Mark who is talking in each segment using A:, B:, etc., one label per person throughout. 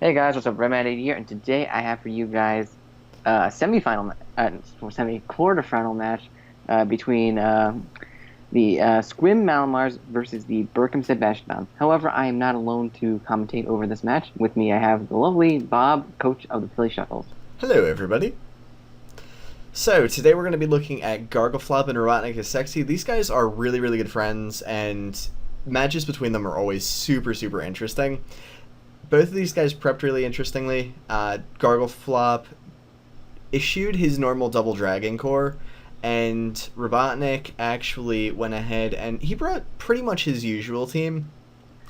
A: Hey guys, what's up? Redman80 here, and today I have for you guys a quarterfinal match between the Sequim Malamars versus the Berkhamsted Bastiodons. However, I am not alone to commentate over this match. With me, I have the lovely Bob, coach of the Philly Shuckles.
B: Hello, everybody. So, today we're going to be looking at Gargleflop and Robotnik is Sexy. These guys are really, really good friends, and matches between them are always super, super interesting. Both of these guys prepped really interestingly. Gargleflop issued his normal double Dragon Core, and Robotnik actually went ahead and he brought pretty much his usual team,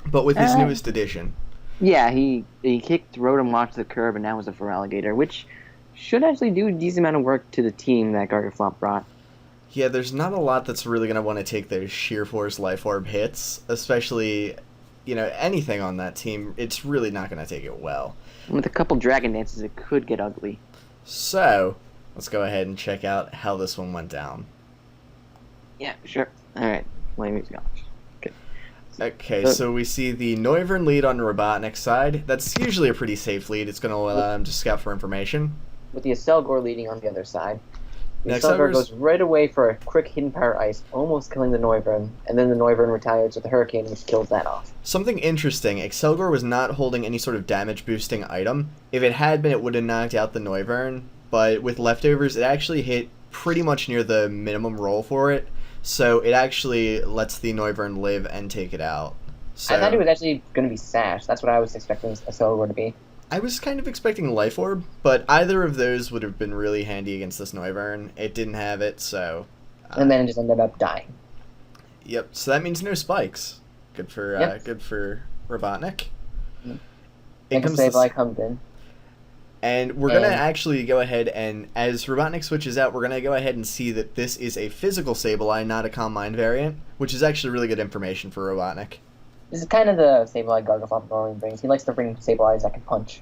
B: but with his newest addition.
A: Yeah, he kicked Rotom Watch to the curb and now is a Feraligatr, which should actually do a decent amount of work to the team that Gargleflop brought.
B: Yeah, there's not a lot that's really going to want to take those Sheer Force Life Orb hits, especially, anything on that team. It's really not going to take it well.
A: With a couple Dragon Dances, it could get ugly.
B: So, let's go ahead and check out how this one went down.
A: Yeah, sure. Alright, Flame is gone.
B: Okay, so we see the Noivern lead on Robotnik's side. That's usually a pretty safe lead. It's going to allow him to scout for information.
A: With the Accelgor leading on the other side. The
B: Next
A: Accelgor goes right away for a quick Hidden Power Ice, almost killing the Noivern, and then the Noivern retaliates with a Hurricane, which kills that off.
B: Something interesting, Accelgor was not holding any sort of damage-boosting item. If it had been, it would have knocked out the Noivern, but with leftovers, it actually hit pretty much near the minimum roll for it, so it actually lets the Noivern live and take it out. So,
A: I thought it was actually going to be Sash. That's what I was expecting Accelgor to be.
B: I was kind of expecting Life Orb, but either of those would have been really handy against this Noivern. It didn't have it, so...
A: and then it just ended up dying.
B: Yep, so that means no spikes. Good for Robotnik.
A: In comes Sableye comes in.
B: And we're going to actually go ahead and, as Robotnik switches out, we're going to go ahead and see that this is a physical Sableye, not a Calm Mind variant, which is actually really good information for Robotnik.
A: This is kind of the Sableye Gargleflop normally brings. He likes to bring Sableyes that can punch.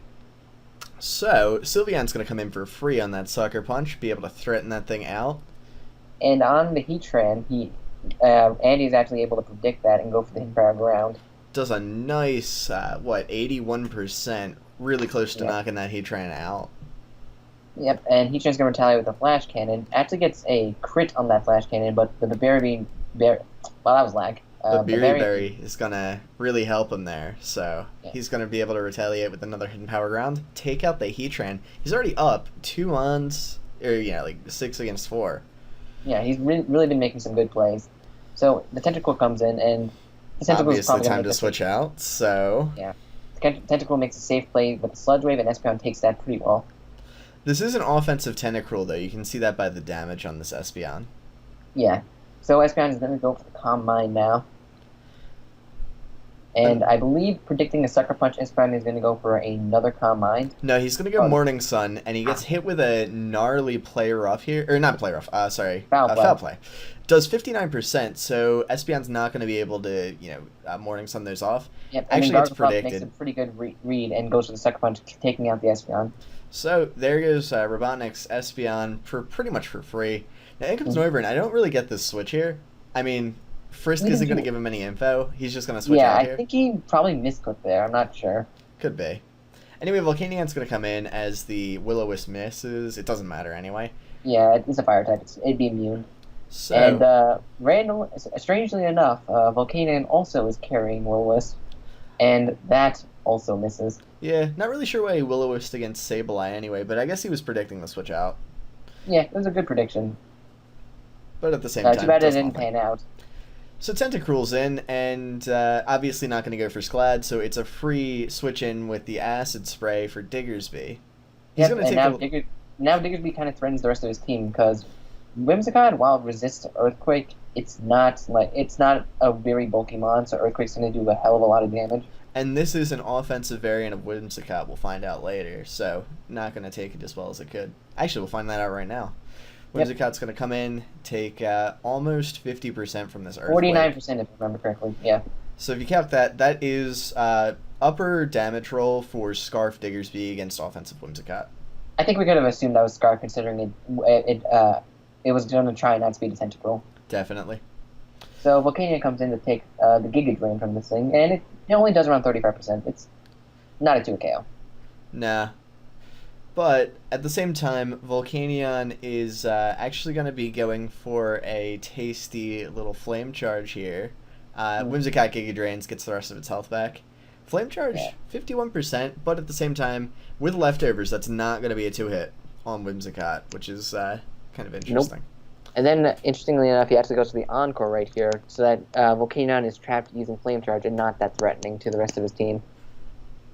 B: So, Sylveon's going to come in for free on that Sucker Punch, be able to threaten that thing out.
A: And on the Heatran, Andy is actually able to predict that and go for the Hidden Power Ground.
B: Does a nice, 81%, really close to knocking that Heatran out.
A: Yep, and Heatran's going to retaliate with a Flash Cannon. Actually gets a crit on that Flash Cannon, but the Berry... well, that was lag.
B: The Berry is going to really help him there, so he's going to be able to retaliate with another Hidden Power Ground, take out the Heatran. He's already up 2 ons, or 6 against 4.
A: Yeah, he's really been making some good plays. So the Tentacle comes in, and the Tentacle is
B: obviously time to switch out, so...
A: Yeah, the Tentacle makes a safe play with the Sludge Wave, and Espeon takes that pretty well.
B: This is an offensive Tentacruel, though. You can see that by the damage on this Espeon.
A: Yeah, so Espeon is going to go for the Calm Mind now. And I believe predicting a Sucker Punch, Espeon is going to go for another Calm Mind.
B: No, he's going to go Morning Sun, and he gets hit with a gnarly Play Rough here. Or not Play Rough, Foul Play. Does 59%, so Espeon's not going to be able to, Morning Sun those off.
A: Yep,
B: actually, it's predicted.
A: Makes a pretty good read and goes for the Sucker Punch, taking out the Espeon.
B: So there goes Robotnik's Espeon for pretty much for free. Now, in comes Noivern. I don't really get this switch here. I mean... Frisk isn't going to give him any info. He's just going to switch out here.
A: Yeah, I think he probably misclicked there. I'm not sure.
B: Could be. Anyway, Volcanian's going to come in as the Will-O-Wisp misses. It doesn't matter anyway.
A: Yeah, it's a fire type. It'd be immune.
B: So,
A: and strangely enough, Volcanion also is carrying Will-O-Wisp, and that also misses.
B: Yeah, not really sure why he Will-O-Wisp against Sableye anyway, but I guess he was predicting the switch out.
A: Yeah, it was a good prediction.
B: But at the same time,
A: too bad it didn't pan out.
B: So Tentacruel's in, and obviously not going to go for Sclad, so it's a free switch in with the Acid Spray for Diggersby.
A: He's going to take now Diggersby kind of threatens the rest of his team, because Whimsicott, while it resists Earthquake, it's not a very bulky mon, so Earthquake's going to do a hell of a lot of damage.
B: And this is an offensive variant of Whimsicott, we'll find out later, so not going to take it as well as it could. Actually, we'll find that out right now. Whimsicott's going to come in, take almost 50% from this Earthquake.
A: 49% if I remember correctly, yeah.
B: So if you count that, that is upper damage roll for Scarf Diggersby against offensive Whimsicott.
A: I think we could have assumed that was Scarf, considering it was going to try and outspeed the Tentacruel.
B: Definitely.
A: So Volcania comes in to take the Giga Drain from this thing, and it only does around 35%. It's not a 2 KO.
B: Nah. But at the same time, Volcanion is actually going to be going for a tasty little Flame Charge here. Whimsicott Giga Drains gets the rest of its health back. Flame Charge, 51%, but at the same time, with leftovers, that's not going to be a 2-hit on Whimsicott, which is kind of interesting.
A: Nope. And then, interestingly enough, he actually goes to the Encore right here, so that Volcanion is trapped using Flame Charge and not that threatening to the rest of his team.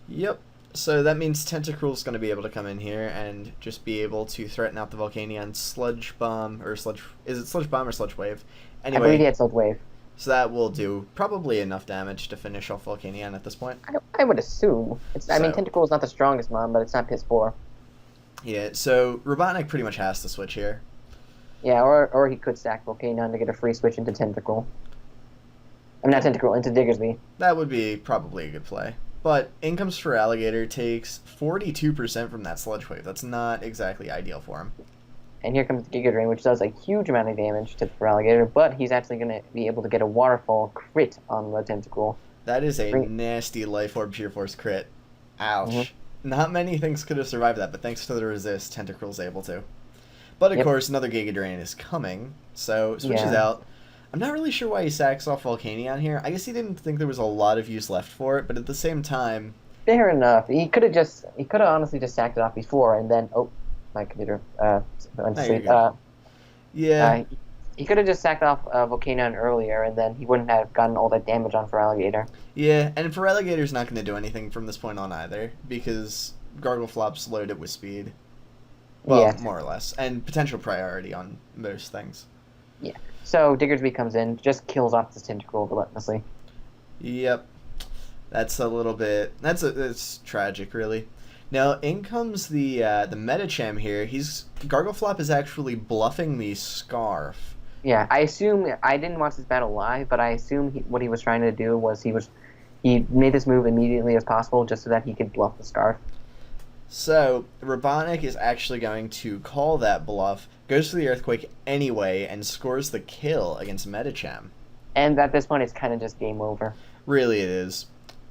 B: Yep. So that means Tentacruel's going to be able to come in here and just be able to threaten out the Volcanion Sludge Bomb, or Sludge... Is it Sludge Bomb or Sludge Wave? Anyway,
A: I believe he had Sludge Wave.
B: So that will do probably enough damage to finish off Volcanion at this point.
A: I would assume. I mean, Tentacruel is not the strongest mon, but it's not piss poor.
B: Yeah, so Robotnik pretty much has to switch here.
A: Yeah, or he could sack Volcanion to get a free switch into Tentacruel. I mean, not Tentacruel, into Diggersby.
B: That would be probably a good play. But in comes Feraligatr, takes 42% from that Sludge Wave. That's not exactly ideal for him.
A: And here comes Giga Drain, which does a huge amount of damage to the Feraligatr, but he's actually going to be able to get a Waterfall crit on the Tentacruel.
B: That is a nasty Life Orb Sheer Force crit. Ouch. Not many things could have survived that, but thanks to the resist, Tentacruel's able to. But of course, another Giga Drain is coming, so switches out. I'm not really sure why he sacks off Volcanion here. I guess he didn't think there was a lot of use left for it, but at the same time...
A: Fair enough. He could have honestly just sacked it off before, and then... Oh, my computer went to sleep. He could have just sacked off Volcanion earlier, and then he wouldn't have gotten all that damage on Feraligatr.
B: Yeah, and Feraligatr's not going to do anything from this point on either, because Gargleflop's loaded with speed. Well, more or less, and potential priority on most things.
A: Yeah. So Diggersby comes in, just kills off this Tentacruel relentlessly.
B: Yep. That's a little bit... That's tragic, really. Now, in comes the Medicham here. Gargleflop is actually bluffing the Scarf.
A: Yeah, I assume... I didn't watch this battle live, but I assume what he was trying to do was he made this move immediately as possible just so that he could bluff the Scarf.
B: So, Robotnik is actually going to call that bluff, goes for the Earthquake anyway, and scores the kill against Medicham.
A: And at this point, it's kind of just game over.
B: Really it is.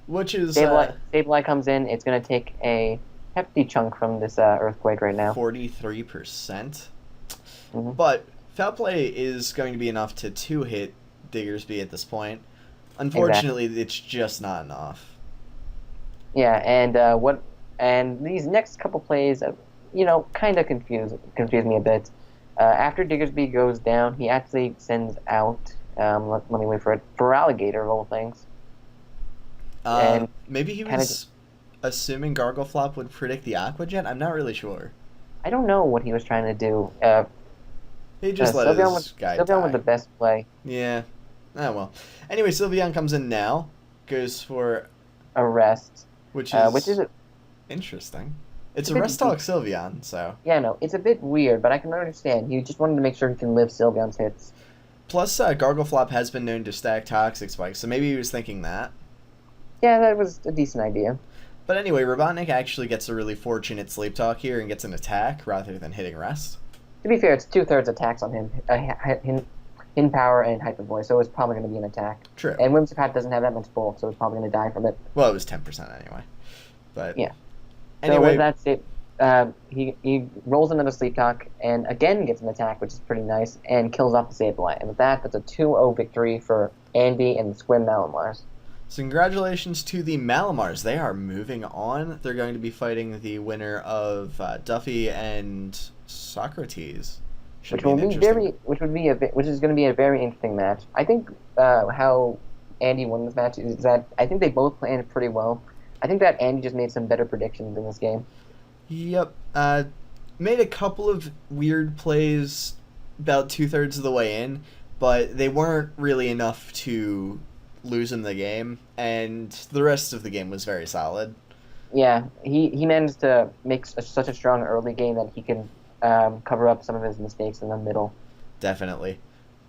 B: Which is...
A: Sableye comes in, it's going to take a hefty chunk from this Earthquake right now.
B: 43%. But Foul Play is going to be enough to 2-hit Diggersby at this point. Unfortunately, it's just not enough.
A: Yeah, and these next couple plays, kind of confuse me a bit. After Diggersby goes down, he actually sends out, let me wait for it, Feraligatr of all things. And
B: maybe he was assuming Gargleflop would predict the Aqua Jet? I'm not really sure.
A: I don't know what he was trying to do.
B: He just let his guy die.
A: Sylveon was the best play.
B: Yeah. Oh, well. Anyway, Sylveon comes in now, goes for...
A: Arrest.
B: Which is interesting. It's a Rest Talk Sylveon, so...
A: Yeah, no, it's a bit weird, but I can understand. He just wanted to make sure he can live Sylveon's hits.
B: Plus, Gargleflop has been known to stack Toxic Spikes, so maybe he was thinking that.
A: Yeah, that was a decent idea.
B: But anyway, Robotnik actually gets a really fortunate Sleep Talk here and gets an attack rather than hitting Rest.
A: To be fair, it's 2/3 attacks on him. In power and Hyper Voice, so it's probably going to be an attack.
B: True.
A: And Whimsicott doesn't have that much bulk, so it's probably going to die from it.
B: Well, it was 10% anyway. But
A: yeah.
B: Anyway,
A: so with that, he rolls another Sleep Talk and again gets an attack, which is pretty nice, and kills off the Sableye. And with that, that's a 2-0 victory for Andy and the Sequim Malamars.
B: So congratulations to the Malamars. They are moving on. They're going to be fighting the winner of Duffy and Socrates. Which is going to be a very interesting match. I think how Andy won this match is that I think they both planned pretty well. I think that Andy just made some better predictions in this game. Yep. Made a couple of weird plays about 2/3 of the way in, but they weren't really enough to lose him the game, and the rest of the game was very solid.
A: Yeah, he managed to make such a strong early game that he can cover up some of his mistakes in the middle.
B: Definitely.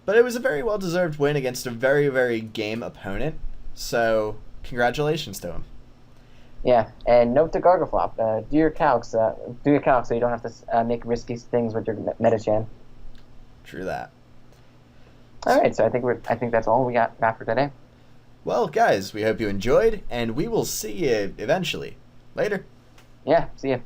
B: But it was a very well-deserved win against a very, very game opponent, so congratulations to him.
A: Yeah, and note to Gargleflop, do your calcs so you don't have to make risky things with your Medicham.
B: True that.
A: All right, so I think that's all we got for today.
B: Well, guys, we hope you enjoyed, and we will see you eventually. Later.
A: Yeah, see ya.